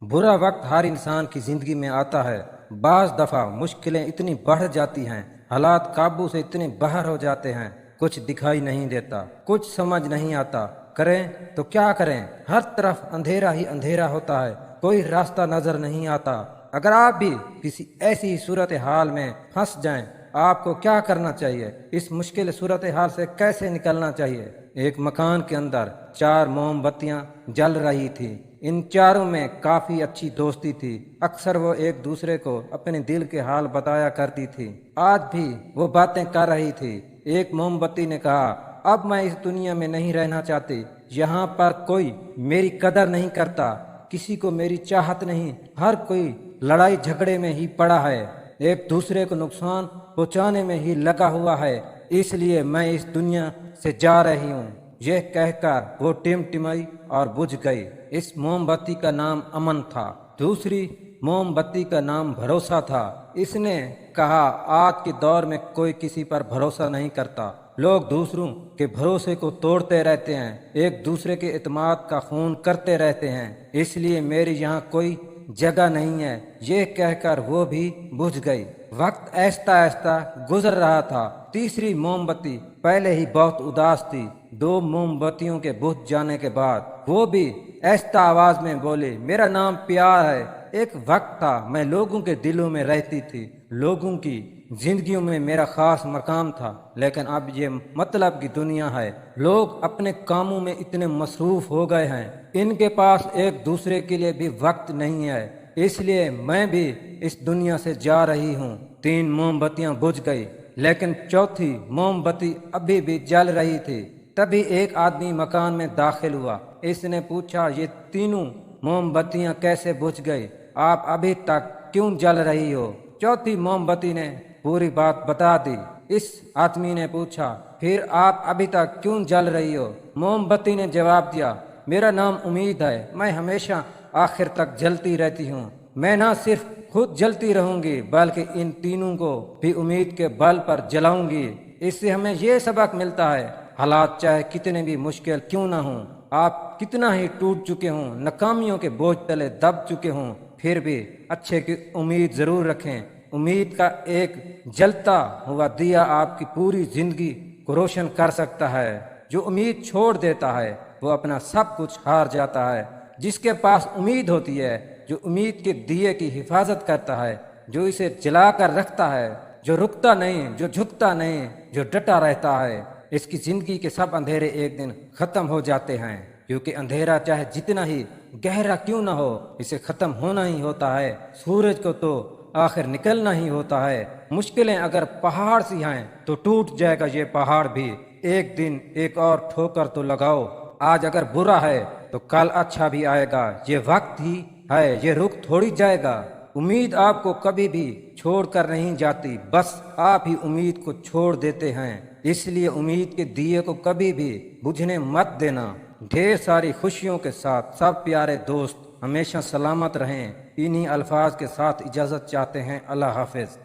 برا وقت ہر انسان کی زندگی میں آتا ہے۔ بعض دفعہ مشکلیں اتنی بڑھ جاتی ہیں، حالات قابو سے اتنے باہر ہو جاتے ہیں، کچھ دکھائی نہیں دیتا، کچھ سمجھ نہیں آتا، کریں تو کیا کریں؟ ہر طرف اندھیرا ہی اندھیرا ہوتا ہے، کوئی راستہ نظر نہیں آتا۔ اگر آپ بھی کسی ایسی صورتحال میں پھنس جائیں، آپ کو کیا کرنا چاہیے؟ اس مشکل صورتحال سے کیسے نکلنا چاہیے؟ ایک مکان کے اندر 4 موم بتیاں جل رہی تھیں۔ ان چاروں میں کافی اچھی دوستی تھی، اکثر وہ ایک دوسرے کو اپنے دل کے حال بتایا کرتی تھی۔ آج بھی وہ باتیں کر رہی تھی۔ ایک موم بتی نے کہا، اب میں اس دنیا میں نہیں رہنا چاہتی، یہاں پر کوئی میری قدر نہیں کرتا، کسی کو میری چاہت نہیں، ہر کوئی لڑائی جھگڑے میں ہی پڑا ہے، ایک دوسرے کو نقصان پہنچانے میں ہی لگا ہوا ہے، اس لیے میں اس دنیا سے جا رہی ہوں۔ یہ کہہ کر وہ ٹمٹمائی اور بجھ گئی۔ اس موم بتی کا نام امن تھا، دوسری موم بتی کا نام بھروسہ تھا۔ اس نے کہا، آج کے دور میں کوئی کسی پر بھروسہ نہیں کرتا، لوگ دوسروں کے بھروسے کو توڑتے رہتے ہیں، ایک دوسرے کے اعتماد کا خون کرتے رہتے ہیں، اس لیے میری یہاں کوئی جگہ نہیں ہے۔ یہ کہہ کر وہ بھی بجھ گئی۔ وقت آہستہ آہستہ گزر رہا تھا۔ تیسری موم بتی پہلے ہی بہت اداس تھی۔ 2 موم بتیوں کے بجھ جانے کے بعد وہ بھی آہستہ آواز میں بولی، میرا نام پیار ہے۔ ایک وقت تھا میں لوگوں کے دلوں میں رہتی تھی، لوگوں کی زندگیوں میں میرا خاص مقام تھا، لیکن اب یہ مطلب کی دنیا ہے، لوگ اپنے کاموں میں اتنے مصروف ہو گئے ہیں، ان کے پاس ایک دوسرے کے لیے بھی وقت نہیں ہے، اس لیے میں بھی اس دنیا سے جا رہی ہوں۔ 3 موم بتیاں بجھ گئی، لیکن چوتھی موم بتی ابھی بھی جل رہی تھی۔ تبھی ایک آدمی مکان میں داخل ہوا۔ اس نے پوچھا، یہ تینوں موم بتیاں کیسے بجھ گئی؟ آپ ابھی تک کیوں جل رہی ہو؟ چوتھی موم بتی نے پوری بات بتا دی۔ اس آدمی نے پوچھا، پھر آپ ابھی تک کیوں جل رہی ہو؟ موم بتی نے جواب دیا، میرا نام امید ہے، میں ہمیشہ آخر تک جلتی رہتی ہوں، میں نہ صرف خود جلتی رہوں گی بلکہ ان تینوں کو بھی امید کے بل پر جلاؤں گی۔ اس سے ہمیں یہ سبق ملتا ہے، حالات چاہے کتنے بھی مشکل کیوں نہ ہوں، آپ کتنا ہی ٹوٹ چکے ہوں، ناکامیوں کے بوجھ تلے دب چکے ہوں، پھر بھی اچھے کی امید ضرور رکھیں۔ امید کا ایک جلتا ہوا دیا آپ کی پوری زندگی کو روشن کر سکتا ہے۔ جو امید چھوڑ دیتا ہے وہ اپنا سب کچھ ہار جاتا ہے۔ جس کے پاس امید ہوتی ہے، جو امید کے دیے کی حفاظت کرتا ہے، جو اسے جلا کر رکھتا ہے، جو رکتا نہیں، جو جھکتا نہیں، جو ڈٹا رہتا ہے، اس کی زندگی کے سب اندھیرے ایک دن ختم ہو جاتے ہیں، کیونکہ اندھیرا چاہے جتنا ہی گہرا کیوں نہ ہو، اسے ختم ہونا ہی ہوتا ہے۔ سورج کو تو آخر نکلنا ہی ہوتا ہے۔ مشکلیں اگر پہاڑ سی ہیں تو ٹوٹ جائے گا یہ پہاڑ بھی، ایک دن ایک اور ٹھوکر تو لگاؤ۔ آج اگر برا ہے تو کل اچھا بھی آئے گا، یہ وقت ہی ہے، یہ رک تھوڑی جائے گا۔ امید آپ کو کبھی بھی چھوڑ کر نہیں جاتی، بس آپ ہی امید کو چھوڑ دیتے ہیں، اس لیے امید کے دیے کو کبھی بھی بجھنے مت دینا۔ ڈھیر ساری خوشیوں کے ساتھ سب پیارے دوست ہمیشہ سلامت رہیں۔ انہی الفاظ کے ساتھ اجازت چاہتے ہیں، اللہ حافظ۔